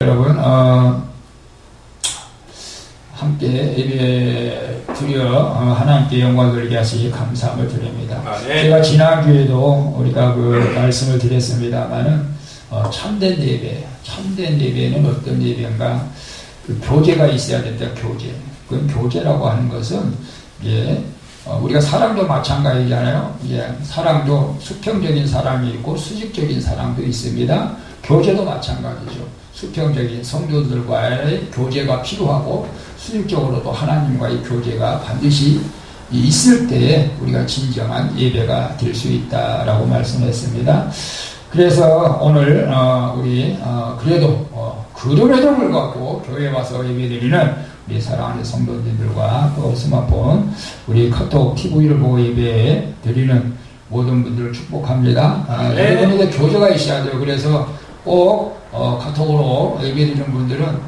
여러분, 함께 예배 드려 하나님께 영광 돌리게 하시기 감사함을 드립니다. 네. 제가 지난주에도 우리가 그 말씀을 드렸습니다만은 참된 예배는 어떤 예배인가? 그 교제가 있어야 된다. 그 교제라고 하는 것은 우리가 사랑도 마찬가지잖아요. 사랑도 수평적인 사랑이 있고 수직적인 사랑도 있습니다. 교제도 마찬가지죠. 수평적인 성도들과의 교제가 필요하고 수직적으로도 하나님과의 교제가 반드시 있을 때 우리가 진정한 예배가 될 수 있다라고 말씀했습니다. 그래서 오늘 우리 그래도 그럼에도 불구하고 교회에 와서 예배드리는 우리 사랑하는 성도님들과 또 스마트폰 우리 카톡 TV를 보고 예배 드리는 모든 분들을 축복합니다. 여러분에게 교제가 있어야 돼요. 그래서 꼭 카톡으로 예배 드리는 분들은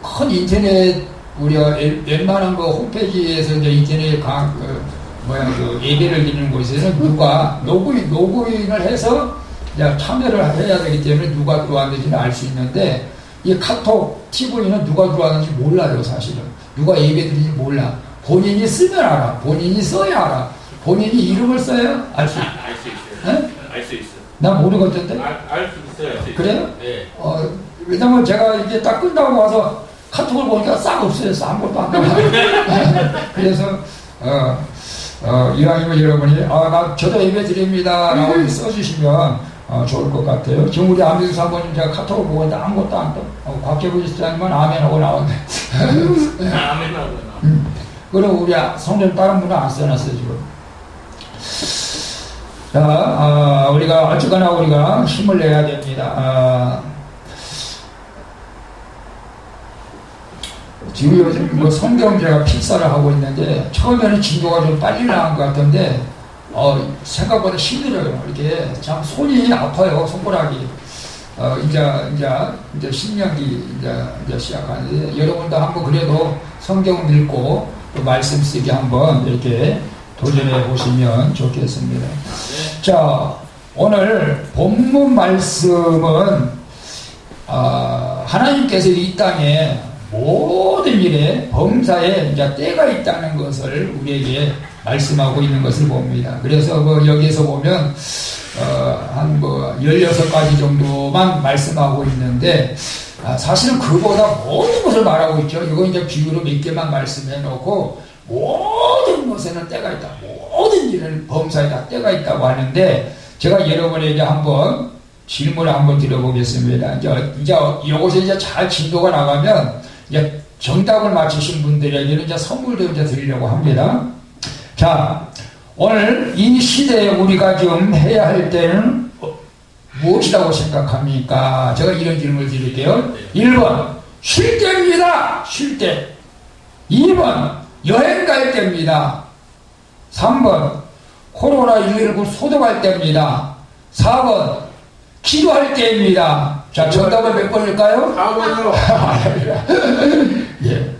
큰 인터넷 우리가 웬만한 그 홈페이지에서 이제 인터넷 예배를 드리는 곳에서는 누가 로그인을 해서 이제 참여를 해야 되기 때문에 누가 들어왔는지는 알 수 있는데 이 카톡 TV는 누가 들어왔는지 몰라요. 사실은 누가 예배 드리는지 몰라. 본인이 쓰면 알아. 본인이 써야 알아. 본인이 이름을 써야 알 수 있어요. 네? 알 수 있어요. 나 모르겠던데? 알 수 있어요. 그래요? 네. 왜냐면 제가 이제 딱 끝나고 와서 카톡을 보니까 싹 없어요. 아무것도 안 나와요. 그래서 이왕이면 여러분이 저도 예배 드립니다 라고 써주시면 좋을 것 같아요. 지금 우리 아미수 사모님 제가 카톡을 보고 있는데 아무것도 안 떠. 곽재부 집사님은 아멘하고 나왔네. 아멘하고 나왔네. 그리고 우리 성도님 다른 분은 안 써놨어요 지금. 자, 우리가 어쨌거나 우리가 힘을 내야 됩니다. 지금 요즘 성경 제가 필사를 하고 있는데 처음에는 진도가 좀 빨리 나간 것 같은데 생각보다 힘들어요. 이렇게 참 손이 아파요. 손가락이. 이제 신명기 이제 시작하는데 여러분도 한번 그래도 성경 읽고 또 말씀 쓰기 한번 이렇게 도전해 보시면 좋겠습니다. 자, 오늘 본문 말씀은 하나님께서 이 땅에 모든 일에 범사에 이제 때가 있다는 것을 우리에게 말씀하고 있는 것을 봅니다. 그래서 여기에서 보면 한 16가지 정도만 말씀하고 있는데 사실은 그보다 모든 것을 말하고 있죠. 이거 이제 비유로 몇 개만 말씀해 놓고 모든 것에는 때가 있다. 모든 일은 범사에 다 때가 있다고 하는데 제가 여러분에게 한번 질문을 한번 드려보겠습니다. 이제 이것에 이제 잘 진도가 나가면 이제 정답을 맞추신 분들에게는 이제 선물도 이제 드리려고 합니다. 자, 오늘 이 시대에 우리가 지금 해야 할 때는 무엇이라고 생각합니까? 제가 이런 질문을 드릴게요. 1번, 쉴 때입니다. 쉴 때. 2번, 여행 갈 때입니다. 3번, 코로나19 소독할 때입니다. 4번, 기도할 때입니다. 자, 정답은 몇 번일까요? 4번이요. 예.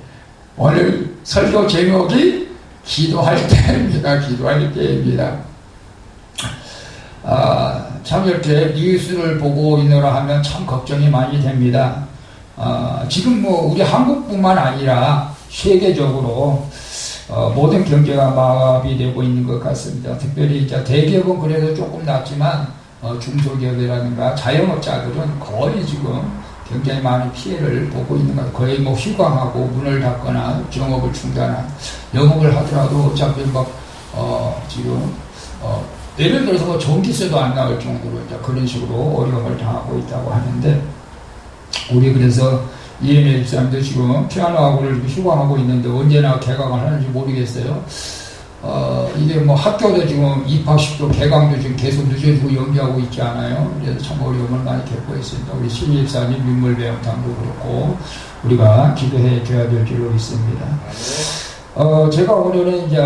오늘 설교 제목이 기도할 때입니다. 기도할 때입니다. 참 이렇게 뉴스를 보고 있느라 하면 참 걱정이 많이 됩니다. 지금 우리 한국뿐만 아니라 세계적으로 모든 경제가 마비되고 있는 것 같습니다. 특별히 이제 대기업은 그래도 조금 낫지만 중소기업이라든가 자영업자들은 거의 지금 굉장히 많은 피해를 보고 있는 것 같아요. 거의 휴강하고 문을 닫거나 영업을 중단한, 영업을 하더라도 어차피 지금 예를 들어서 전기세도 안 나올 정도로 이제 그런 식으로 어려움을 당하고 있다고 하는데, 우리 그래서 EMA 집사님도 지금 피아노학원을 휴강하고 있는데 언제나 개강을 하는지 모르겠어요. 이게 학교도 지금 입학식도 개강도 지금 계속 늦어지고 연기하고 있지 않아요. 그래서 참 어려움을 많이 겪고 있습니다. 우리 신입사님 민물배영탕도 그렇고 우리가 기도해 줘야 될 줄로 있습니다. 제가 오늘은 이제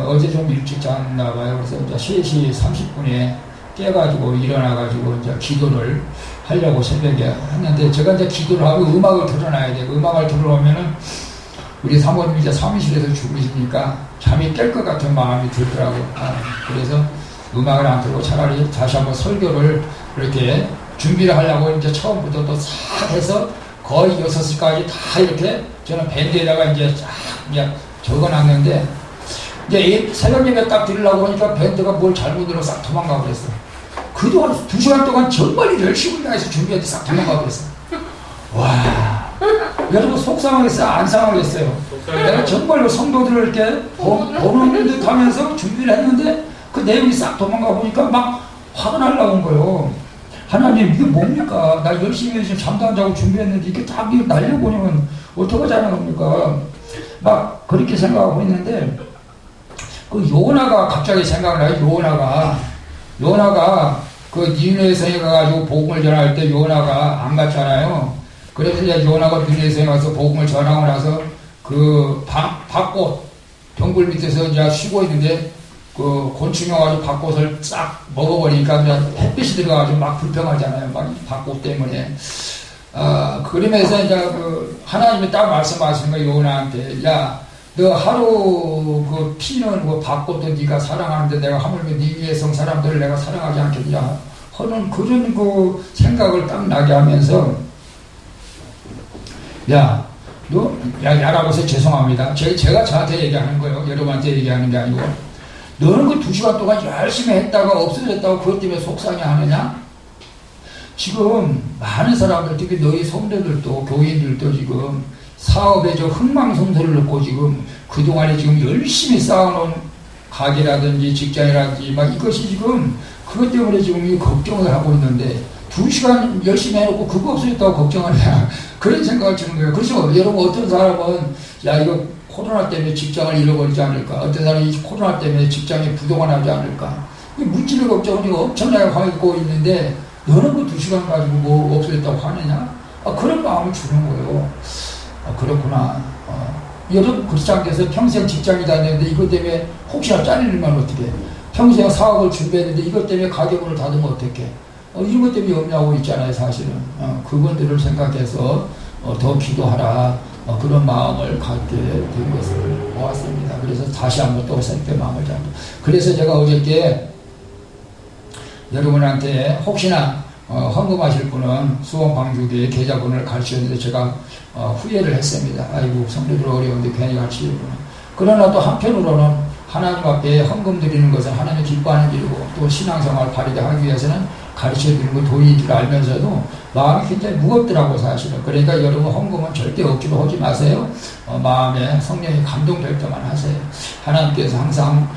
어제 좀 일찍 잤나 봐요. 그래서 이제 3시 30분에 깨가지고 일어나가지고 이제 기도를 하려고 새벽에 했는데, 제가 이제 기도를 하고 음악을 틀어놔야 돼요. 음악을 틀어놓으면은 우리 사모님이 이제 사무실에서 주무시니까 잠이 깰 것 같은 마음이 들더라고요. 그래서 음악을 안 틀고 차라리 다시 한번 설교를 이렇게 준비를 하려고 이제 처음부터 또 싹 해서 거의 6시까지 다 이렇게 저는 밴드에다가 이제 쫙 그냥 적어놨는데, 이제 새벽 예배 딱 드리려고 하니까 밴드가 뭘 잘못 들어 싹 도망가 버렸어. 그동안 2시간 동안 정말 열심히 해서 준비했는데 싹 도망가 버렸어. 와, 여러분 속상하겠어요? 안 상하겠어요? 내가 정말로 성도들을 이렇게 보는 듯 하면서 준비를 했는데 그 내용이 싹 도망가 보니까 막 화가 날라온 거예요. 하나님, 이게 뭡니까? 나 열심히 해서 잠도 안 자고 준비했는데 이게 다 날려보내면 어떡하자는 겁니까? 막 그렇게 생각하고 있는데, 그 요나가 갑자기 생각나요. 요나가 그 니느웨성에 가가지고 복음을 전할 때 요나가 안 갔잖아요. 그래서 이제 요나가 니느웨성에 가서 복음을 전하고 나서 그 밭꽃 덩굴 밑에서 이제 쉬고 있는데 그 곤충이 와가지고 밭꽃을 싹 먹어버리니까 이제 햇빛이 들어가가지고 막 불평하잖아요. 막 밭꽃 때문에. 그러면서 이제 그 하나님이 딱 말씀하시는 거예요. 요나한테. 야, 너 하루 그 피는 그 밭꽃도 네가 사랑하는데 내가 하물며 니느웨성 사람들을 내가 사랑하지 않겠냐 하는 그런 그 생각을 딱 나게 하면서, 야라고 해서 죄송합니다. 제가 저한테 얘기하는 거예요. 여러분한테 얘기하는 게 아니고, 너는 그 2시간 동안 열심히 했다가 없어졌다고 그것 때문에 속상해 하느냐? 지금 많은 사람들, 특히 너희 성도들도 교인들도 지금 사업에 저 흥망성쇠를 넣고 지금 그동안에 지금 열심히 쌓아놓은 가게라든지 직장이라든지 막 이것이 지금 그것 때문에 지금 이 걱정을 하고 있는데 2시간 열심히 해놓고 그거 없어졌다고 걱정하냐 그런 생각을 주는 거예요. 그래서 여러분 어떤 사람은 야 이거 코로나 때문에 직장을 잃어버리지 않을까, 어떤 사람이 코로나 때문에 직장에 부도가 나지 않을까, 물질의 걱정을 엄청나게 하고 있는데 너는 그 2시간 가지고 뭐 없어졌다고 하느냐, 그런 마음을 주는 거예요. 그렇구나. 여러분 그렇지 않겠어요? 평생 직장이 다녔는데 이것 때문에 혹시나 잘리면 어떡해? 평생 사업을 준비했는데 이것 때문에 가게문을 닫으면 어떡해? 이런 것 때문에 염려하고 있잖아요, 사실은. 그분들을 생각해서 더 기도하라. 그런 마음을 갖게 된 것을 보았습니다. 그래서 다시 한번 또 새롭게 마음을 잡고. 그래서 제가 어저께 여러분한테 혹시나 헌금하실 분은 수원방주교회 계좌번호를 가르쳤는데 제가 후회를 했습니다. 아이고 성도들 어려운데 괜히 가르치려구나. 그러나 또 한편으로는 하나님 앞에 헌금 드리는 것은 하나님이 기뻐하는 일이고 또 신앙생활을 바르게 하기 위해서는 가르쳐드리는 거 도리인 줄 알면서도 마음이 굉장히 무겁더라고 사실은. 그러니까 여러분 헌금은 절대 억지로 하지 마세요. 마음에 성령이 감동될 때만 하세요. 하나님께서 항상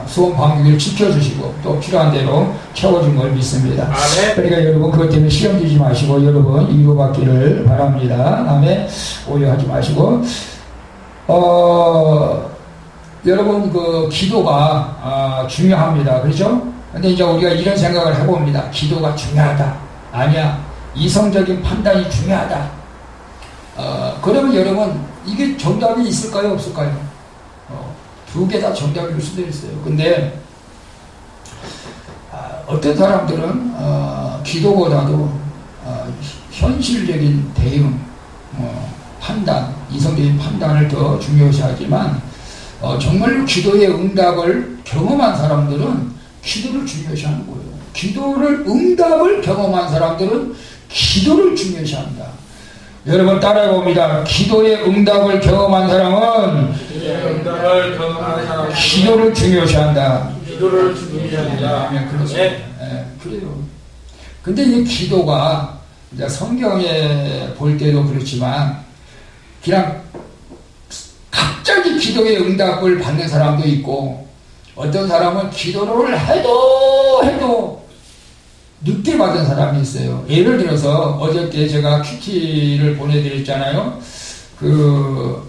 수원방주교를 지켜주시고 또 필요한 대로 채워준 걸 믿습니다. 아멘. 그러니까 여러분 그것 때문에 시험 주지 마시고 여러분 위로받기를 바랍니다. 다음에 오해하지 마시고 여러분 그 기도가 중요합니다. 그렇죠? 근데 이제 우리가 이런 생각을 해봅니다. 기도가 중요하다. 아니야. 이성적인 판단이 중요하다. 그러면 여러분 이게 정답이 있을까요? 없을까요? 두 개 다 정답일 수도 있어요. 근데 어떤 사람들은 기도보다도 현실적인 대응, 판단, 이성적인 판단을 더 중요시하지만 정말로 기도의 응답을 경험한 사람들은 기도를 중요시하는 거예요. 기도를 응답을 경험한 사람들은 기도를 중요시한다. 여러분 따라해봅니다. 기도의 응답을 경험한 사람은 기도를 중요시한다. 기도를 중요시한다. 그렇습니다. 네, 그래요. 근데 이 기도가 이제 성경에 볼 때도 그렇지만 그냥 갑자기 기도의 응답을 받는 사람도 있고 어떤 사람은 기도를 해도 늦게 받은 사람이 있어요. 예를 들어서 어저께 제가 큐티를 보내드렸잖아요. 그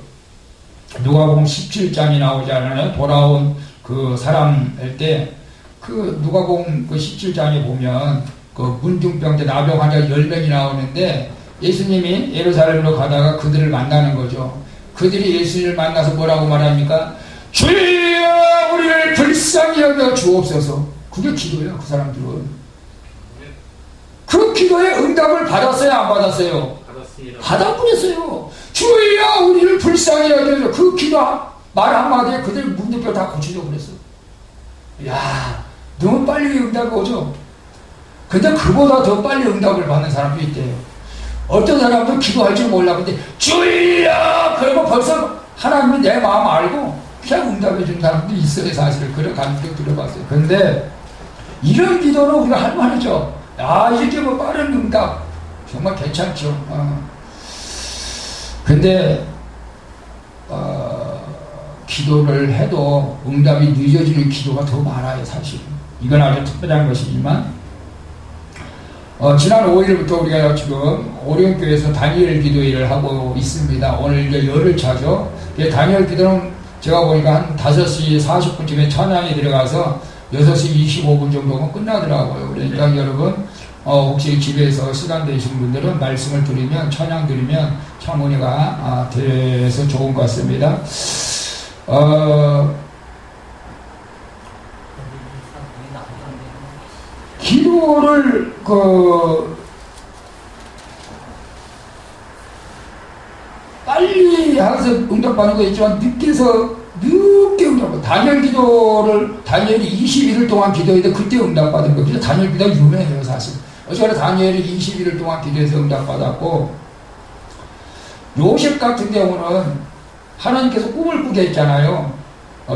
누가복음 17장이 나오잖아요. 돌아온 그 사람일 때 그 누가복음 그 17장에 보면 그 문둥병자 나병 환자 10명이 나오는데 예수님이 예루살렘으로 가다가 그들을 만나는 거죠. 그들이 예수님을 만나서 뭐라고 말합니까? 주여 우리를 불쌍히 여겨 주옵소서. 그게 기도예요. 그 사람들은. 그 기도의 응답을 받았어요? 안 받았어요? 받았습니다. 받아버렸어요. 주여 우리를 불쌍히 여겨. 그 기도 말 한마디에 그들 문둥병 다 고쳐져 버렸어. 야, 너무 빨리 응답이 오죠? 근데 그보다 더 빨리 응답을 받는 사람도 있대요. 어떤 사람은 기도할 줄 몰라. 근데 주여! 그러면 벌써 하나님이 내 마음 알고 그냥 응답해 준 사람도 있어요. 사실. 그런 감도 들어봤어요. 근데 이런 기도는 우리가 할 만하죠. 이렇게 뭐 빠른 응답. 정말 괜찮죠. 근데, 기도를 해도 응답이 늦어지는 기도가 더 많아요, 사실. 이건 아주 특별한 것이지만, 지난 5일부터 우리가 지금 오륜교에서 다니엘 기도회를 하고 있습니다. 오늘 이제 열흘 차죠. 다니엘 기도는 제가 보니까 한 5시 40분쯤에 찬양이 들어가서 6시 25분 정도면 끝나더라고요. 그러니까 여러분, 혹시 집에서 시간 되신 분들은 말씀을 드리면, 찬양 드리면 참 은혜가 돼서 좋은 것 같습니다. 기도를, 빨리 하면서 응답받는 거 있지만, 늦게 응답받아. 다니엘 기도를, 다니엘이 21일 동안 기도했는데 그때 응답받은 거. 그래서 다니엘 기도가 유명해요, 사실. 어쨌거나 다니엘이 21일 동안 기도해서 응답받았고, 요셉 같은 경우는 하나님께서 꿈을 꾸게 했잖아요.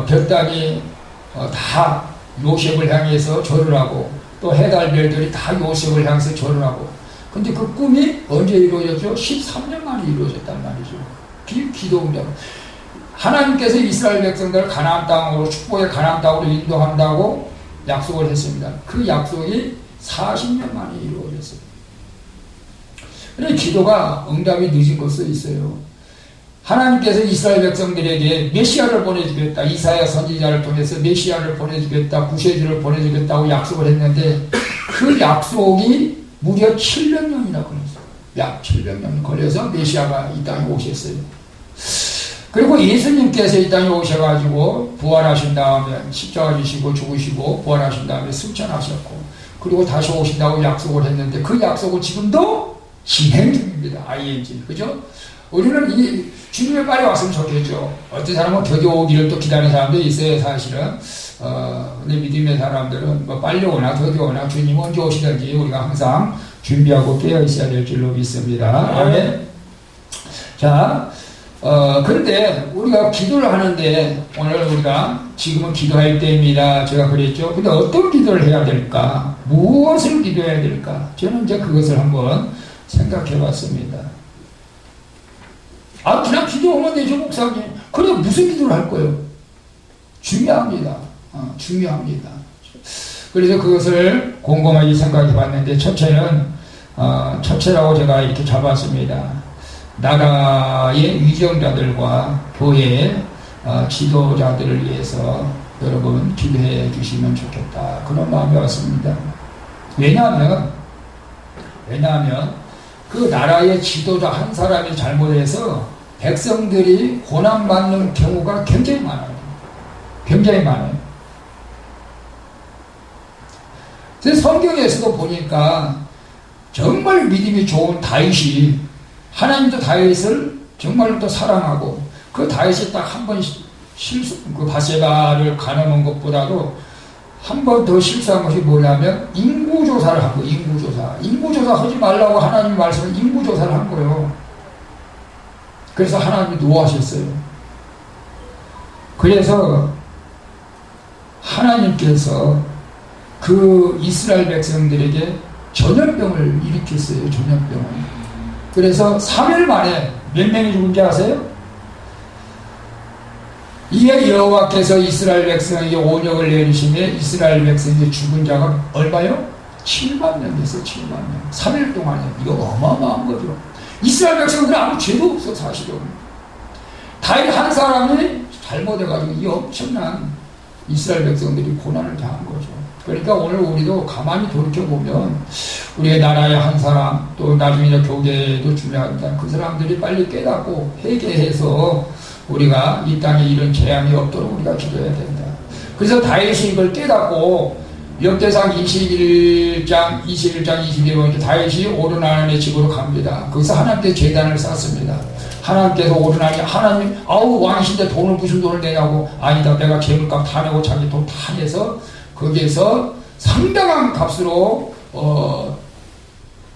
별단이 다 요셉을 향해서 절을 하고, 또 해달 별들이 다 요셉을 향해서 절을 하고. 근데 그 꿈이 언제 이루어졌죠? 13년 만에 이루어졌단 말이죠. 기도 응답. 하나님께서 이스라엘 백성들을 가나안 땅으로, 축복의 가나안 땅으로 인도한다고 약속을 했습니다. 그 약속이 40년 만에 이루어졌어요. 그런데 기도가 응답이 늦은 것도 있어요. 하나님께서 이스라엘 백성들에게 메시아를 보내주겠다. 이사야 선지자를 통해서 메시아를 보내주겠다. 구세주를 보내주겠다고 약속을 했는데 그 약속이 무려 700년이나 걸렸어요. 약 700년 걸려서 메시아가 이 땅에 오셨어요. 그리고 예수님께서 이 땅에 오셔가지고 부활하신 다음에 십자가 지시고 죽으시고 부활하신 다음에 승천하셨고 그리고 다시 오신다고 약속을 했는데 그 약속은 지금도 진행 중입니다. ING. 그죠? 우리는 이 주님이 빨리 왔으면 좋겠죠. 어떤 사람은 드디어 오기를 또 기다리는 사람도 있어요, 사실은. 근데 믿음의 사람들은 뭐 빨리 오나 드디어 오나 주님 언제 오시든지 우리가 항상 준비하고 깨어 있어야 될 줄로 믿습니다. 아멘. 자, 그런데 우리가 기도를 하는데 오늘 우리가 지금은 기도할 때입니다. 제가 그랬죠. 근데 어떤 기도를 해야 될까? 무엇을 기도해야 될까? 저는 이제 그것을 한번 생각해 봤습니다. 그냥 기도하면 되죠, 목사님. 그래, 무슨 기도를 할 거예요? 중요합니다. 중요합니다. 그래서 그것을 곰곰하게 생각해 봤는데, 첫째라고 제가 이렇게 잡았습니다. 나라의 위정자들과 교회의 지도자들을 위해서 여러분 기도해 주시면 좋겠다. 그런 마음이 왔습니다. 왜냐하면 그 나라의 지도자 한 사람이 잘못해서 백성들이 고난받는 경우가 굉장히 많아요. 굉장히 많아요. 그래서 성경에서도 보니까 정말 믿음이 좋은 다윗이 하나님도 다윗을 정말로 또 사랑하고 그 다윗이 딱 한 번 그 바세바를 가늠한 것보다도 한 번 더 실수한 것이 뭐냐면 인구조사를 한 거예요. 인구조사 하지 말라고 하나님 말씀을 인구조사를 한 거예요. 그래서 하나님이 노하셨어요. 그래서 하나님께서 그 이스라엘 백성들에게 전염병을 일으켰어요. 전염병을. 그래서 3일 만에 몇 명이 죽은지 아세요? 이에 여호와께서 이스라엘 백성에게 온역을 내리시며 이스라엘 백성에게 죽은 자가 얼마요? 7만 명 됐어요. 7만 명. 3일 동안에. 이거 어마어마한 거죠. 이스라엘 백성들은 아무 죄도 없어, 사실은. 다윗 한 사람이 잘못해가지고 이 엄청난 이스라엘 백성들이 고난을 당한 거죠. 그러니까 오늘 우리도 가만히 돌이켜보면 우리의 나라의 한 사람, 또 나중에 교계도 중요합니다. 그 사람들이 빨리 깨닫고 회개해서 우리가 이 땅에 이런 재앙이 없도록 우리가 기도해야 된다. 그래서 다윗이 이걸 깨닫고 역대상 21장 22번 다윗이 오르나안의 집으로 갑니다. 거기서 하나님께 제단을 쌓습니다. 하나님께서 오르나니 하나님 왕이신데 돈을 무슨 돈을 내냐고 아니다 내가 재물값 다 내고 자기 돈 다 내서 거기에서 상당한 값으로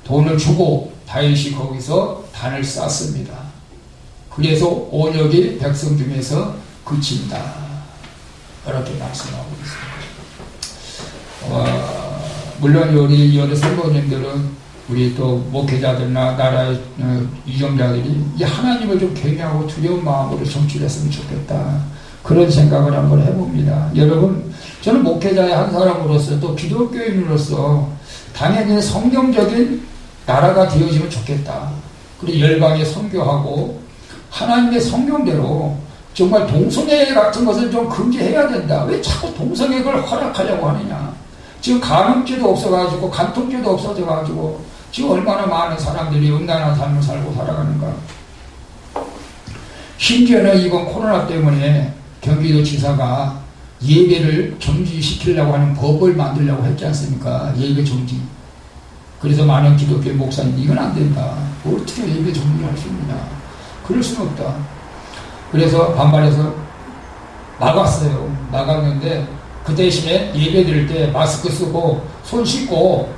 돈을 주고 다윗이 거기서 단을 쌓습니다. 그래서 온역이 백성 중에서 그친다. 이렇게 말씀하고 있습니다. 물론 우리 여러 선교님들은 우리 또 목회자들이나 나라의 유정자들이 이 하나님을 좀 경외하고 두려운 마음으로 정치했으면 좋겠다. 그런 생각을 한번 해봅니다. 여러분, 저는 목회자의 한 사람으로서 또 기독교인으로서 당연히 성경적인 나라가 되어지면 좋겠다. 그리고 열방에 선교하고 하나님의 성경대로 정말 동성애 같은 것을 좀 금지해야 된다. 왜 자꾸 동성애를 허락하려고 하느냐. 지금 간음죄도 없어가지고 간통죄도 없어져가지고 지금 얼마나 많은 사람들이 음란한 삶을 살고 살아가는가. 심지어는 이번 코로나 때문에 경기도지사가 예배를 정지시키려고 하는 법을 만들려고 했지 않습니까? 예배 정지. 그래서 많은 기독교 목사님이 이건 안 된다. 어떻게 예배 정지를 할 수 있느냐. 그럴 수는 없다. 그래서 반발해서 나갔어요. 나갔는데 그 대신에 예배 드릴 때 마스크 쓰고 손 씻고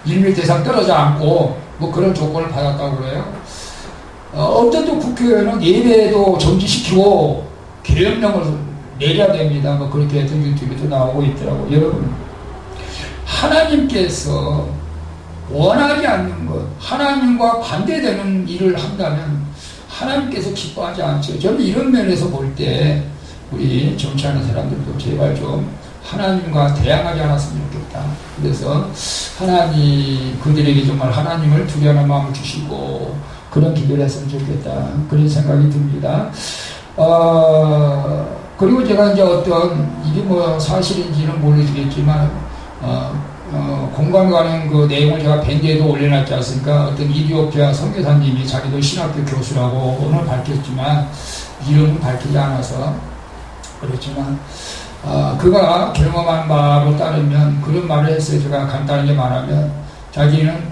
1m 이상 떨어져 앉고 뭐 그런 조건을 받았다고 그래요. 어떤 또 국회의원은 예배도 정지시키고 계엄령을 내려야 됩니다. 뭐 그렇게 해서 유튜브에도 나오고 있더라고요. 여러분, 하나님께서 원하지 않는 것, 하나님과 반대되는 일을 한다면 하나님께서 기뻐하지 않죠. 저는 이런 면에서 볼 때 우리 정치하는 사람들도 제발 좀 하나님과 대항하지 않았으면 좋겠다. 그래서 하나님, 그들에게 정말 하나님을 두려워하는 마음을 주시고 그런 기도를 했으면 좋겠다. 그런 생각이 듭니다. 그리고 제가 이제 어떤, 이게 뭐 사실인지는 모르겠지만, 공감 가는 그 내용을 제가 밴드에도 올려놨지 않습니까? 어떤 이디오피아 선교사님이 자기도 신학교 교수라고 오늘 밝혔지만, 이름은 밝히지 않아서, 그렇지만, 그가 경험한 바로 따르면, 그런 말을 했어요. 제가 간단하게 말하면, 자기는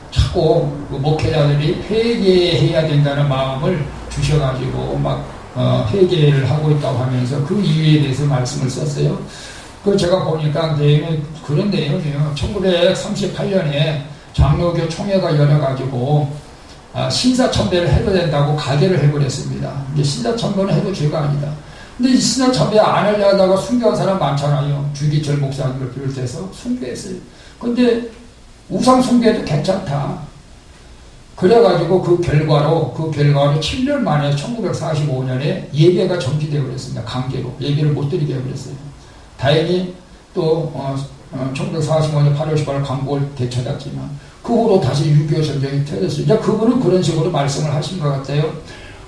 자꾸 목회자들이 회개해야 된다는 마음을 주셔가지고, 회개를 하고 있다고 하면서 그 이유에 대해서 말씀을 썼어요. 제가 보니까 내용이 그런 내용이에요. 1938년에 장로교 총회가 열어가지고 신사참배를 해도 된다고 가계를 해버렸습니다. 이제 신사참배는 해도 죄가 아니다. 근데 이 신사참배 안 하려다가 순교한 사람 많잖아요. 주기철 목사님을 비롯해서 순교했어요. 근데 우상 숭배도 괜찮다. 그래가지고 그 결과로 7년 만에 1945년에 예배가 정지되어 버렸습니다. 강제로. 예배를 못 드리게 해버렸어요. 다행히 또 1945년 8월 18일 광복을 되찾았지만 그 후로 다시 6.25 전쟁이 터졌어요. 이제 그분은 그런 식으로 말씀을 하신 것 같아요.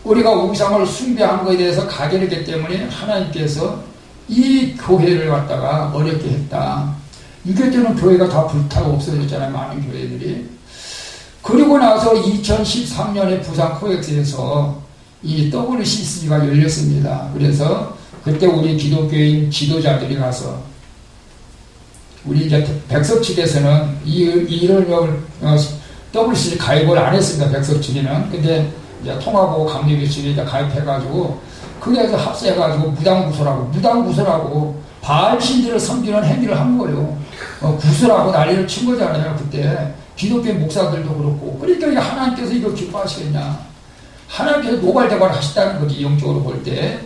우리가 우상을 숭배한 것에 대해서 가게를 했기 때문에 하나님께서 이 교회를 갖다가 어렵게 했다. 6.25 때는 교회가 다 불타고 없어졌잖아요. 많은 교회들이. 그리고 나서 2013년에 부산 코엑스에서 이 WCC가 열렸습니다. 그래서 그때 우리 기독교인 지도자들이 가서 우리 이제 백석측에서는 이런 WCC 가입을 안 했습니다. 백석측에는. 근데 이제 통합하고 감리교 측에 가입해가지고 거기에서 합세해가지고 무당구설하고 바알 신들을 섬기는 행위를 한 거예요. 구슬하고 난리를 친 거잖아요. 그때 기독교 목사들도 그렇고. 그러니까 하나님께서 이거 기뻐하시겠냐. 하나님께서 노발대발 하시다는 거지, 영적으로 볼 때.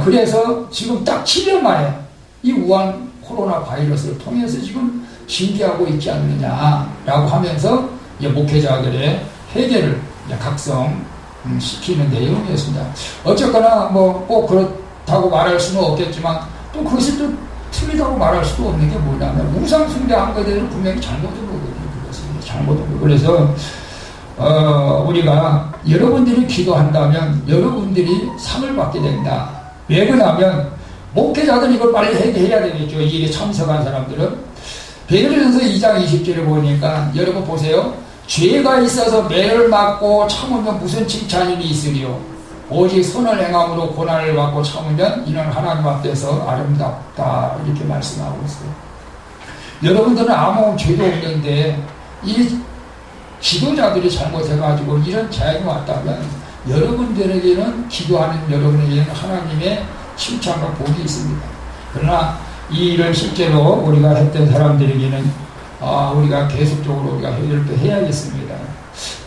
그래서 지금 딱 7년 만에 이 우한 코로나 바이러스를 통해서 지금 징계하고 있지 않느냐라고 하면서 목회자들의 회개를 각성시키는 내용이었습니다. 어쨌거나 뭐 꼭 그렇다고 말할 수는 없겠지만 또 그것이 또 틀리다고 말할 수도 없는 게 뭐냐면 우상 숭배한 것에 대해서 분명히 잘못된 거거든요. 그것이 잘못된 거. 그래서 우리가 여러분들이 기도한다면 여러분들이 상을 받게 된다. 왜 그러냐면 목회자들은 이걸 빨리 해야 되겠죠. 이 일에 참석한 사람들은. 베드로전서 2장 20절을 보니까 여러분 보세요. 죄가 있어서 매를 맞고 참으면 무슨 칭찬이 있으리요. 오직 선을 행함으로 고난을 받고 참으면 이는 하나님 앞에서 아름답다. 이렇게 말씀하고 있어요. 여러분들은 아무 죄도 없는데 이 지도자들이 잘못해가지고 이런 재앙이 왔다면 여러분들에게는 기도하는 여러분에게는 하나님의 칭찬과 복이 있습니다. 그러나 이 일을 실제로 우리가 했던 사람들에게는 우리가 계속적으로 우리가 회개를 해야겠습니다.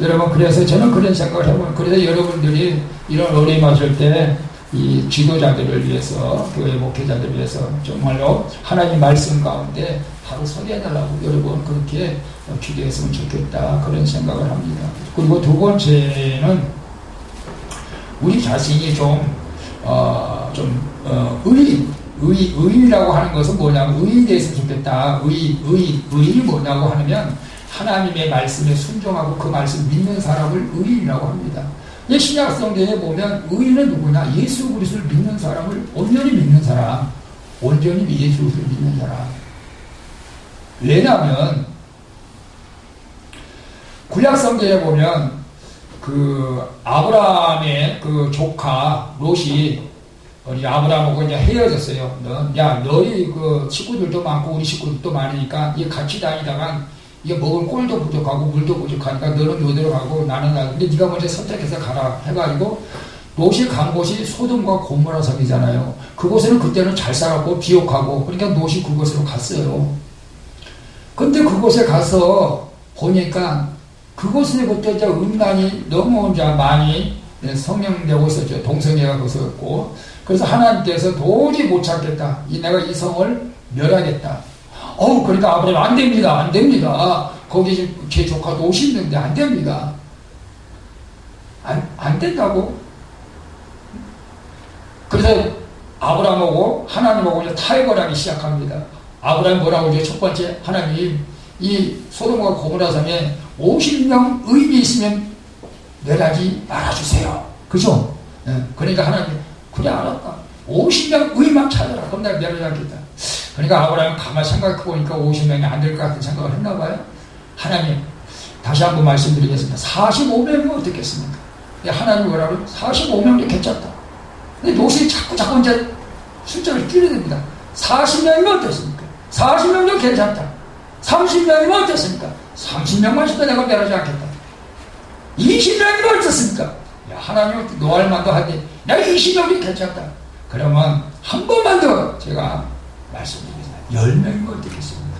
여러분, 그래서 저는 그런 생각을 해보면, 그래서 여러분들이 이런 어려움하실 때 이 지도자들을 위해서, 교회 목회자들을 위해서 정말로 하나님 말씀 가운데 바로 서게 해달라고 여러분 그렇게 기도했으면 좋겠다, 그런 생각을 합니다. 그리고 두 번째는 우리 자신이 의의라고 하는 것은 뭐냐면, 의의에 대해서 좋겠다. 의의 뭐냐고 하면 하나님의 말씀에 순종하고 그 말씀 믿는 사람을 의인이라고 합니다. 신약 성경에 보면 의인은 누구냐? 예수 그리스도를 믿는 사람을 온전히 믿는 사람, 온전히 예수 그리스도를 믿는 사람. 왜냐하면 구약 성경에 보면 그 아브라함의 그 조카 롯이 우리 아브라함하고 이제 헤어졌어요. 너희 그 식구들도 많고 우리 식구들도 많으니까 이 같이 다니다가 이게 먹을 꼴도 부족하고 물도 부족하니까 너는 어디로 가고 나는 근데 네가 먼저 선택해서 가라 해가지고 롯이 간 곳이 소돔과 고모라 섬이잖아요. 그곳에는 그때는 잘 살았고 비옥하고, 그러니까 롯이 그곳으로 갔어요. 근데 그곳에 가서 보니까 그곳에 그때 이제 음란이 너무 이제 많이 성행되고 있었죠. 동성애가 거기서였고, 그래서 하나님께서 도저히 못 찾겠다. 내가 이 성을 멸하겠다. 그러니까 아브라함 안 됩니다. 거기 제 조카 롯이 있는데 안 됩니다. 안 된다고. 그래서 아브라함하고 하나님하고 이제 타협을 시작합니다. 아브라함이 뭐라고 그러죠? 첫 번째, 하나님, 이 소돔과 고모라 섬에 50명 의인이 있으면 멸하지 말아주세요. 그죠? 그러니까 하나님, 그래 알았다. 50명 의인만 찾아라. 그럼 내가 멸하지 않겠다. 그러니까 아브라함이 가만히 생각해보니까 50명이 안 될 것 같은 생각을 했나봐요. 하나님, 다시 한번 말씀드리겠습니다. 45명이면 어떻겠습니까? 하나님 뭐라고? 45명도 괜찮다. 근데 롯이 자꾸 이제 숫자를 줄여듭니다. 40명이면 어떻습니까? 40명도 괜찮다. 30명이면 어떻습니까? 30명만 있어도 내가 멸하지 않겠다. 20명이면 어떻습니까? 하나님은 노할 만도 하니 내가 20명이 괜찮다. 그러면 한 번만 더 제가 말씀드리겠습니다. 10명이면 어떻겠습니까?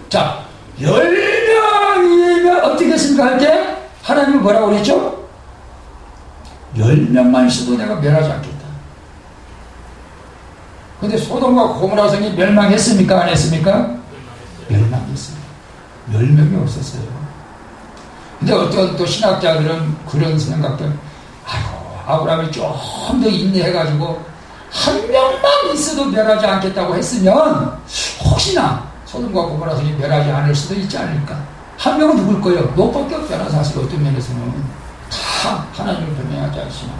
자, 10명이면 어떻겠습니까? 할 때 하나님은 뭐라고 그랬죠? 10명만 있어도 내가 멸하지 않겠다. 근데 소돔과 고모라 성이 멸망했습니까? 안 했습니까? 멸망했습니다. 10명이 없었어요. 근데 어떤 또 신학자들은 그런 생각들, 아브라함이 좀 더 인내해가지고 한 명만 있어도 멸하지 않겠다고 했으면 혹시나 소돔과 고모라 성이 멸하지 않을 수도 있지 않을까. 한 명은 누굴 거예요? 롯밖에 없잖아. 사실 어떤 면에서는 다 하나님을 변명하지 않습니다.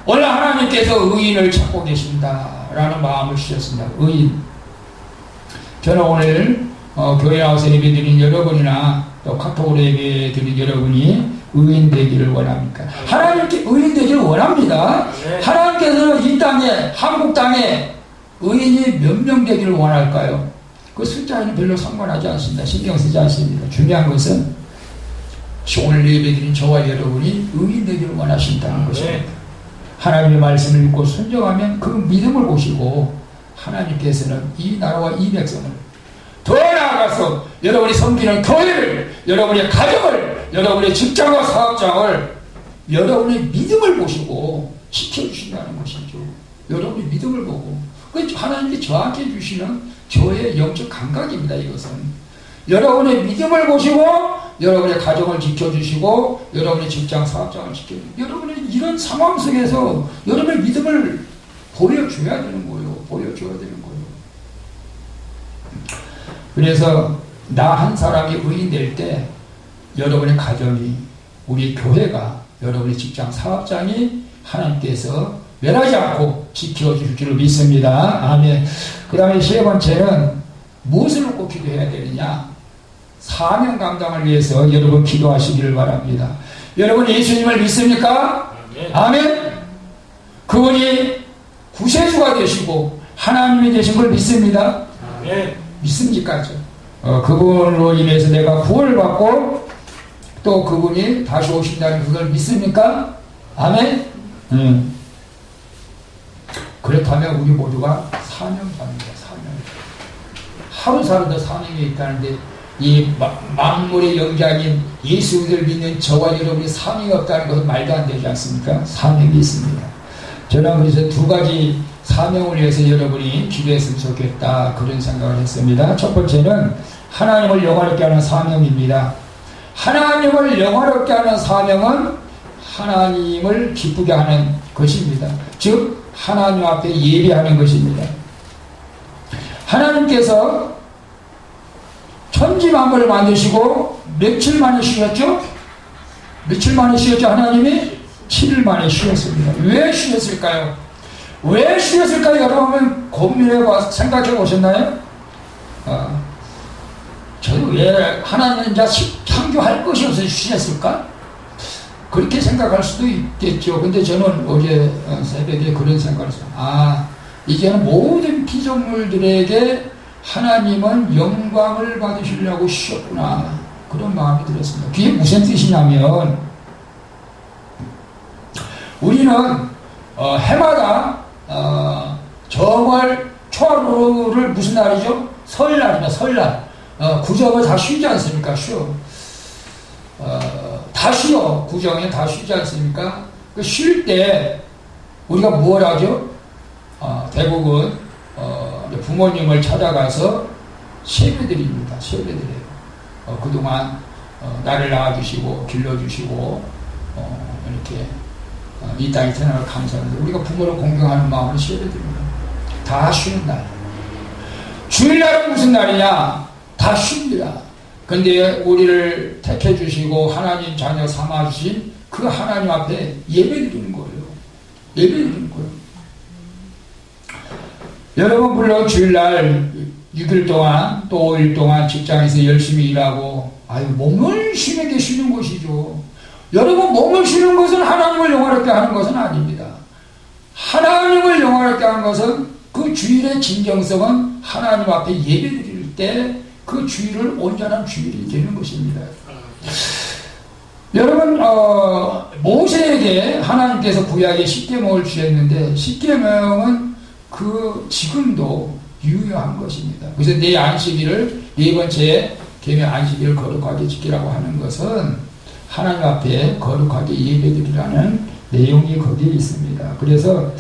오늘 하나님께서 의인을 찾고 계신다라는 마음을 주셨습니다. 의인. 저는 오늘 교회 나와서 예배드린 여러분이나 또 카톡으로 예배드린 여러분이 의인 되기를 원합니까? 하나님께 의인 되기를 원합니다. 하나님께서는 이 땅에, 한국 땅에 의인이 몇 명 되기를 원할까요? 그 숫자에는 별로 상관하지 않습니다. 신경 쓰지 않습니다. 중요한 것은 오늘 예배드린 저와 여러분이 의인 되기를 원하신다는 것입니다. 하나님의 말씀을 읽고 순종하면 그 믿음을 보시고 하나님께서는 이 나라와 이 백성을 더 나아가서 여러분이 섬기는 교회를, 여러분의 가정을, 여러분의 직장과 사업장을 여러분의 믿음을 보시고 지켜주신다는 것이죠. 여러분의 믿음을 보고. 하나님이 저한테 주시는 저의 영적 감각입니다. 이것은 여러분의 믿음을 보시고 여러분의 가정을 지켜주시고 여러분의 직장 사업장을 지켜주시고 여러분의 이런 상황 속에서 여러분의 믿음을 보여줘야 되는 거예요. 보여줘야 되는 거예요. 그래서 나 한 사람이 의인 될 때 여러분의 가정이, 우리 교회가, 여러분의 직장 사업장이 하나님께서 멸하지 않고 지켜주실 줄 믿습니다. 아멘. 그 다음에 세 번째는 무엇을 놓고 기도해야 되느냐? 사명 감당을 위해서 여러분 기도하시기를 바랍니다. 여러분 예수님을 믿습니까? 아멘. 그분이 구세주가 되시고 하나님이 되신 걸 믿습니다. 아멘. 믿습니까? 그분으로 인해서 내가 구원을 받고 또 그분이 다시 오신다는 그걸 믿습니까? 아멘. 그렇다면 우리 모두가 사명자입니다. 사명. 하루살이도 사명이 있다는데 이 만물의 영장인 예수를 믿는 저와 여러분이 사명이 없다는 것은 말도 안 되지 않습니까? 사명이 있습니다. 저는 그래서 두 가지 사명을 위해서 여러분이 기도했으면 좋겠다 그런 생각을 했습니다. 첫 번째는 하나님을 영화롭게 하는 사명입니다. 하나님을 영화롭게 하는 사명은 하나님을 기쁘게 하는 것입니다. 즉 하나님 앞에 예배하는 것입니다. 하나님께서 천지 만물을 만드시고 며칠 만에 쉬었죠? 며칠 만에 쉬었죠? 하나님이 7일 만에 쉬었습니다. 왜 쉬었을까요? 왜 쉬었을까요? 여러분 고민해봐 생각해 보셨나요? 저는 왜 하나님은 이제 창조할 것이 없어서 쉬었을까? 그렇게 생각할 수도 있겠죠. 근데 저는 어제 새벽에 그런 생각을 했어요. 이제는 모든 피조물들에게 하나님은 영광을 받으시려고 쉬었구나. 그런 마음이 들었습니다. 그게 무슨 뜻이냐면 우리는 해마다 정월 초하루를 무슨 날이죠? 설날입니다. 설날. 구정을 다 쉬지 않습니까? 쉬어. 다 쉬어. 구정에 다 쉬지 않습니까? 그 쉴 때 우리가 뭘 하죠? 대부분 부모님을 찾아가서 세배드립니다. 세배드려요. 그동안 나를 낳아주시고 길러주시고 이렇게 이 땅에 태어나서 감사합니다. 우리가 부모를 공경하는 마음으로 세배드립니다. 다 쉬는 날. 주일날은 무슨 날이냐? 다 쉽니다. 근데 우리를 택해 주시고 하나님 자녀 삼아 주신 그 하나님 앞에 예배드리는 거예요. 예배드리는 거예요. 여러분 물론 주일날 6일 동안 또 5일 동안 직장에서 열심히 일하고 몸을 쉬는 게 쉬는 것이죠. 여러분 몸을 쉬는 것은 하나님을 영화롭게 하는 것은 아닙니다. 하나님을 영화롭게 하는 것은 그 주일의 진정성은 하나님 앞에 예배드릴 때 그 주일을 온전한 주일이 되는 것입니다. 여러분 모세에게 하나님께서 구약의 십계명을 주셨는데 십계명은 지금도 유효한 것입니다. 그래서 내 안식일을 네 번째 계명 안식일을 거룩하게 지키라고 하는 것은 하나님 앞에 거룩하게 예배드리라는 내용이 거기에 있습니다. 그래서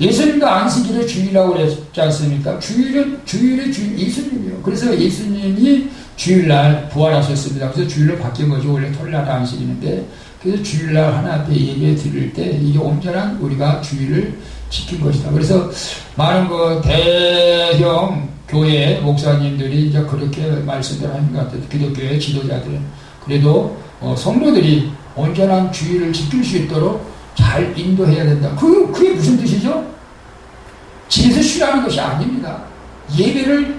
예수님도 안식일의 주일이라고 그랬지 않습니까? 주일의 주인 예수님이요. 그래서 예수님이 주일날 부활하셨습니다. 그래서 주일로 바뀐 거죠. 원래 토요일날 안식일인데 그래서 주일날 하나님 앞에 예배 드릴 때 이게 온전한 우리가 주일을 지킨 것이다. 그래서 많은 대형 교회 목사님들이 이제 그렇게 말씀을 하는 것 같아요. 기독교의 지도자들은. 그래도 성도들이 온전한 주일을 지킬 수 있도록 잘 인도해야 된다. 그게 무슨 뜻이죠? 집에서 쉬라는 것이 아닙니다. 예배를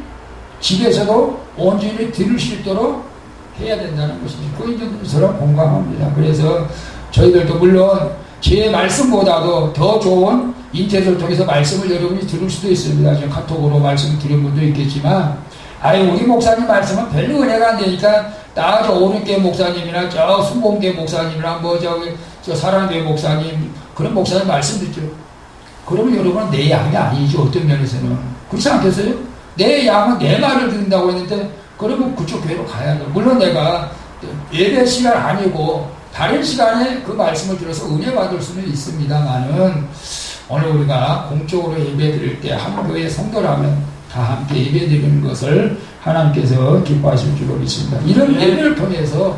집에서도 온전히 드릴 수 있도록 해야 된다는 것이죠. 그 저는 공감합니다. 그래서 저희들도 물론 제 말씀보다도 더 좋은 인터넷을 통해서 말씀을 여러분이 들을 수도 있습니다. 지금 카톡으로 말씀을 들은 분도 있겠지만 우리 목사님 말씀은 별로 은혜가 안 되니까 저 오른계 목사님이나 저 순봉계 목사님이나 저 사랑교회 목사님 그런 목사님 말씀 듣죠. 그러면 여러분은 내 양이 아니죠. 어떤 면에서는. 그렇지 않겠어요? 내 양은 내 말을 듣는다고 했는데 그러면 그쪽 교회로 가야 돼요. 물론 내가 예배 시간 아니고 다른 시간에 그 말씀을 들어서 은혜 받을 수는 있습니다만은 오늘 우리가 공적으로 예배 드릴 때 한 교회 성도라면 다 함께 예배 드리는 것을 하나님께서 기뻐하실 줄로 믿습니다. 이런 예배를 통해서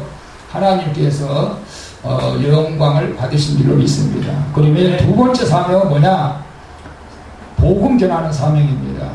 하나님께서 영광을 받으신 줄로 믿습니다. 그러면 두 번째 사명은 뭐냐? 복음 전하는 사명입니다.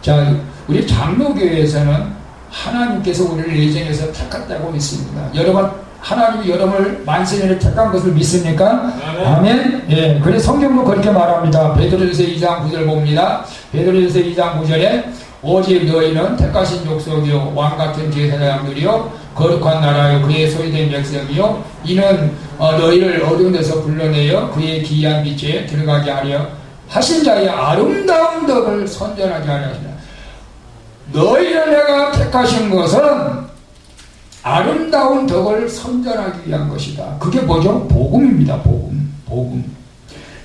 자, 우리 장로교회에서는 하나님께서 우리를 예정해서 택했다고 믿습니다. 여러분, 하나님이 여러분을 만세년에 택한 것을 믿습니까? 아멘. 예, 그래서 성경도 그렇게 말합니다. 베드로전서 2장 9절 봅니다. 베드로전서 2장 9절에 오직 너희는 택하신 족속이요 왕같은 제사장들이요 거룩한 나라요 그의 소유된 백성이요 이는 너희를 어두운 데서 불러내어 그의 기이한 빛에 들어가게 하려 하신 자의 아름다운 덕을 선전하게 하려 하시나. 너희를 내가 택하신 것은 아름다운 덕을 선전하기 위한 것이다. 그게 뭐죠? 복음입니다. 복음.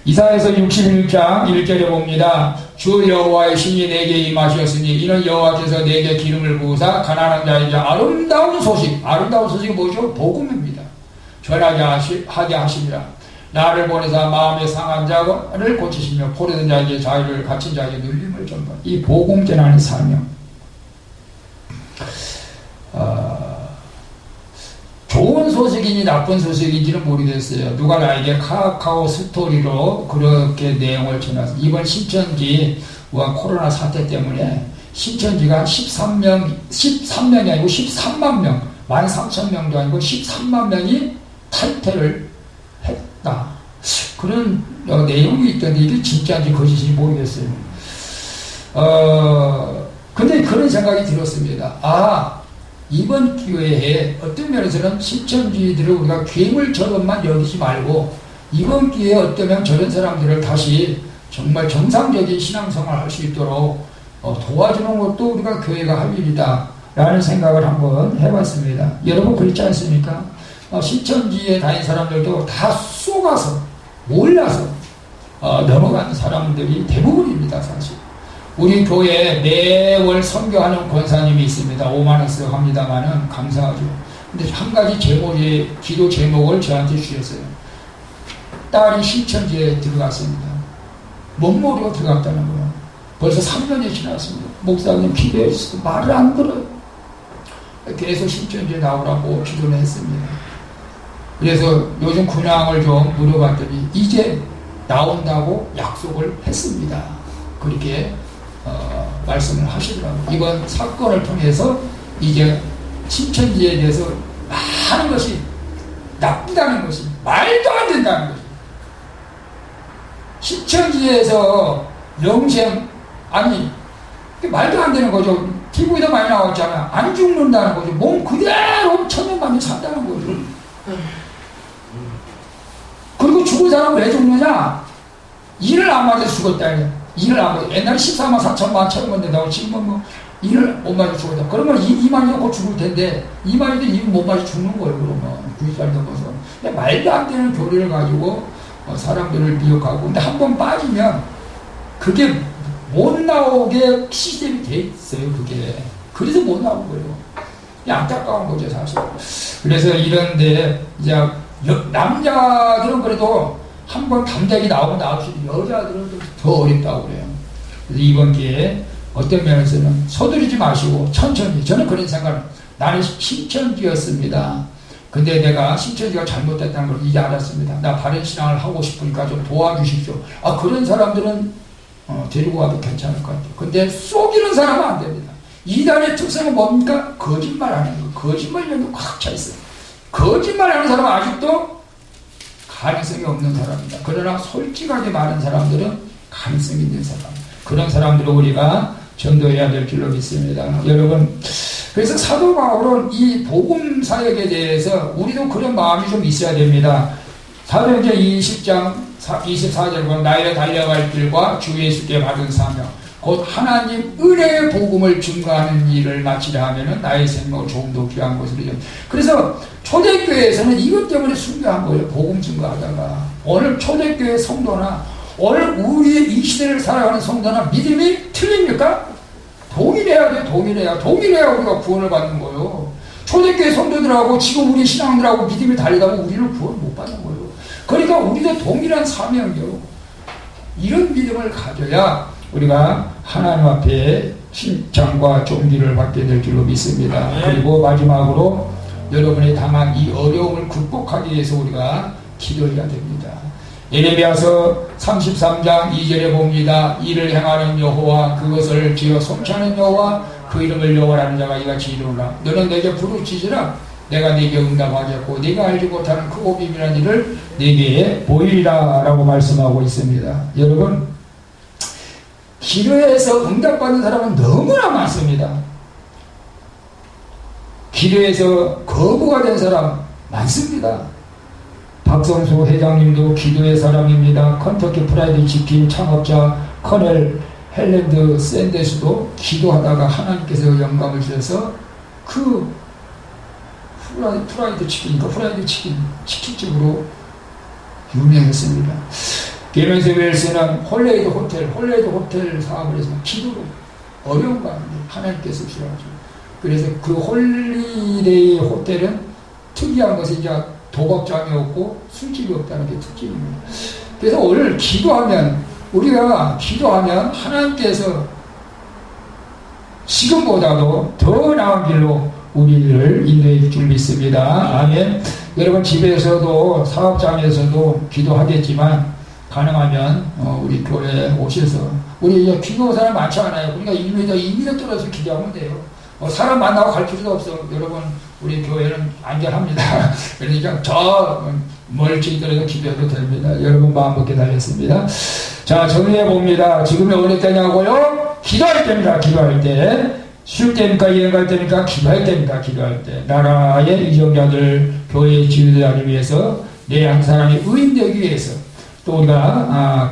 이사야서 61장 1절에 봅니다. 주 여호와의 신이 내게 임하셨으니 이는 여호와께서 내게 기름을 부으사 가난한 자에게 아름다운 소식이 뭐죠? 복음입니다. 전하게 하시리라. 나를 보내사 마음에 상한 자를 고치시며 포로된 자에게 자유를 갇힌 자에게 눌림을 전파. 이 복음 전하는 사명. 좋은 소식인지 나쁜 소식인지는 모르겠어요. 누가 나에게 카카오 스토리로 그렇게 내용을 전해서 이번 신천지 코로나 사태 때문에 신천지가 13명이 아니고 13만 명, 13,000명도 아니고 13만 명이 탈퇴를 했다. 그런 내용이 있던데 이게 진짜인지 거짓인지 모르겠어요. 근데 그런 생각이 들었습니다. 이번 기회에 어떤 면에서는 신천지들을 우리가 괴물처럼만 여기지 말고 이번 기회에 어쩌면 저런 사람들을 다시 정말 정상적인 신앙생활을 할 수 있도록 도와주는 것도 우리가 교회가 할 일이다 라는 생각을 한번 해봤습니다. 여러분 그렇지 않습니까? 신천지에 다닌 사람들도 다 속아서 몰라서 넘어간 사람들이 대부분입니다. 사실 우리 교회에 매월 선교하는 권사님이 있습니다. 5만 원씩 합니다만은 감사하죠. 근데 한 가지 기도 제목을 저한테 주셨어요. 딸이 신천지에 들어갔습니다. 못 모르고 들어갔다는 거예요. 벌써 3년이 지났습니다. 목사님 기도해 주세요. 말을 안 들어요. 계속 신천지에 나오라고 기도를 했습니다. 그래서 요즘 근황을 좀 물어봤더니 이제 나온다고 약속을 했습니다. 그렇게 말씀을 하시더라고요. 이번 사건을 통해서 이제 신천지에 대해서 많은 것이 나쁘다는 것이 말도 안 된다는 것이 신천지에서 영생 말도 안 되는 거죠. TV에도 많이 나왔잖아요. 안 죽는다는 거죠. 몸 그대로 천년만년 산다는 거죠. 그리고 죽은 사람은 왜 죽느냐? 일을 안 맞아서 죽었다. 일을 안 맞아. 옛날에 14만 4천만 처음 된다고 지금은 뭐 일을 못 맞아 죽었다. 그러면 이 말이 곧 죽을 텐데 이 말이도 일을 못 맞아 죽는 거예요. 그러면 90살 넘어서. 말도 안 되는 교리를 가지고 사람들을 미혹하고 근데 한 번 빠지면 그게 못 나오게 시스템이 돼 있어요. 그게 그래서 못 나온 거예요. 안타까운 거죠 사실. 그래서 이런데 이제 남자들은 그래도 한 번 담대하게 나오면 나올 수 있는데 여자들은 더 어렵다고 그래요. 그래서 이번 기회에 어떤 면에서는 서두르지 마시고 천천히 저는 그런 생각을 나는 신천지였습니다. 근데 내가 신천지가 잘못됐다는 걸 이제 알았습니다. 나 바른 신앙을 하고 싶으니까 좀 도와주십시오. 그런 사람들은 데리고 와도 괜찮을 것 같아요. 근데 속이는 사람은 안 됩니다. 이단의 특성은 뭡니까? 거짓말하는 거. 거짓말이 꽉 차 있어요. 거짓말하는 사람은 아직도 가능성이 없는 사람입니다. 그러나 솔직하게 말하는 사람들은 가능성이 있는 사람. 그런 사람들을 우리가 전도해야 될 줄로 믿습니다. 여러분, 그래서 사도 바울은 이 복음 사역에 대해서 우리도 그런 마음이 좀 있어야 됩니다. 사도행전 20장 24절 보면 나의 달려갈 길과 주 예수께 받은 사명 곧 하나님 은혜의 복음을 증거하는 일을 마치려 하면은 나의 생명을 조금 더 귀한 것으로. 그래서 초대교회에서는 이것 때문에 순교한 거예요. 복음 증거하다가 오늘 초대교회 성도나 오늘 우리의 이 시대를 살아가는 성도나 믿음이 틀립니까? 동일해야 돼. 동일해야 우리가 구원을 받는 거예요. 초대교회 성도들하고 지금 우리 신앙들하고 믿음이 다르다고 우리는 구원 못 받는 거예요. 그러니까 우리도 동일한 사명이요. 이런 믿음을 가져야 우리가 하나님 앞에 칭찬과 존귀를 받게 될 줄로 믿습니다. 그리고 마지막으로 여러분이 당한 이 어려움을 극복하기 위해서 우리가 기도해야 됩니다. 예레미야서 33장 2절에 봅니다. 이를 행하는 여호와 그것을 지어 성취하는 여호와 그 이름을 여호와라는 자가 이같이 이르노라. 너는 내게 부르짖으라 내가 네게 응답하겠고 네가 알지 못하는 크고 비밀한 일을 네게 보이리라 라고 말씀하고 있습니다. 여러분, 기도에서 응답받는 사람은 너무나 많습니다. 기도에서 거부가 된 사람 많습니다. 박성수 회장님도 기도의 사람입니다. 컨터키 프라이드 치킨 창업자 커넬 헬랜드 샌데스도 기도하다가 하나님께서 영감을 주셔서 그 프라이드 치킨집으로 유명했습니다. 계면서 웰스는 홀레이드 호텔 사업을 해서 기도로 어려운 가운데 하나님께서 주셔가지고, 그래서 그 홀리데이 호텔은 특이한 것이 이제 도박장이 없고 술집이 없다는 게 특징입니다. 그래서 오늘 우리가 기도하면 하나님께서 지금보다도 더 나은 길로 우리를 인도해 줄 믿습니다. 아멘. 여러분 집에서도 사업장에서도 기도하겠지만 가능하면 우리 교회에 오셔서, 우리 이제 기도 사람 많지 않아요. 그러니까 1m 떨어져서 기도하면 돼요. 사람 만나고 갈 필요도 없어. 여러분 우리 교회는 안전합니다. 그러니까 저 멀찍이 떨어져 기도해도 됩니다. 여러분 마음 먹게 달렸습니다. 자, 정리해 봅니다. 지금이 어느 때냐고요? 기도할 때입니다. 기도할 때. 쉴 때입니까? 여행 갈 때입니까? 기도할 때입니다. 기도할 때. 나라의 이정자들, 교회의 지도자를 위해서, 내 한 사람이 의인 되기 위해서, 또 우리가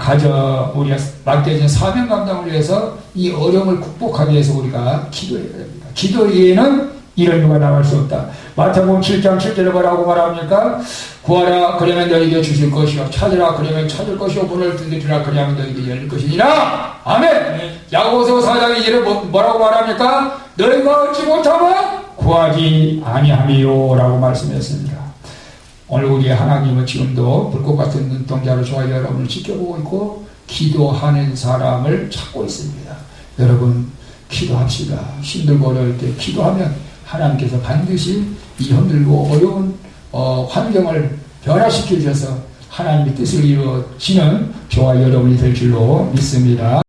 우리가 맡겨진 사명 감당을 위해서 이 어려움을 극복하기 위해서 우리가 기도해야 됩니다. 기도 외에는 이런 누가 나갈 수 없다. 마태복음 7장 7절에 뭐라고 말합니까? 구하라 그러면 너에게 주실 것이요, 찾으라 그러면 찾을 것이요, 문을 두드리라 그러면 너에게 열릴 것이니라. 아멘. 야고보서 4장 2절에 뭐라고 말합니까? 너희가 얻지 못하면 구하지 아니함이요 라고 말씀했습니다. 오늘 우리 하나님은 지금도 불꽃 같은 눈동자로 저와 여러분을 지켜보고 있고 기도하는 사람을 찾고 있습니다. 여러분 기도합시다. 힘들고 어려울 때 기도하면 하나님께서 반드시 이 힘들고 어려운 환경을 변화시켜 주셔서 하나님의 뜻을 이루어지는 저와 여러분이 될 줄로 믿습니다.